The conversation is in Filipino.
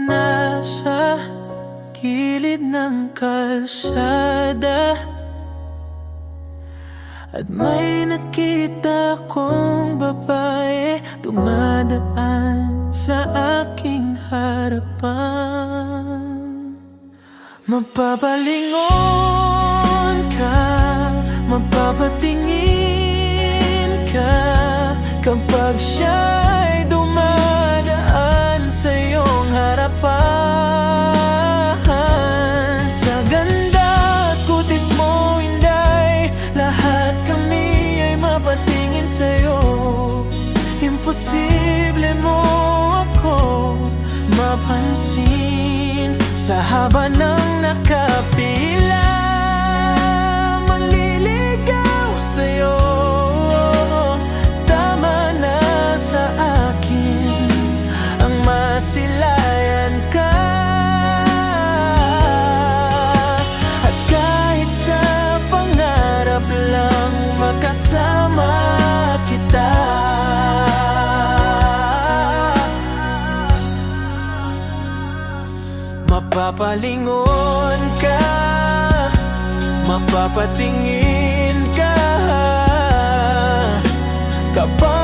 nasa gilid ng kalsada at may nakita kong babae dumadaan sa aking harapan. Mapapalingon ka, mapapatingin ka kapag siya'y dumadaan sa iyong harapan. Sa ganda at kutis mo, Inday, lahat kami ay mapatingin sa'yo. Imposible mo ako mapansin sa haba ng nakapila. Manliligaw sa'yo, tama na sa akin ang masilayan ka. At kahit sa pangarap lang makasama kita. Mapapalingon ka, mapapatingin ka kapag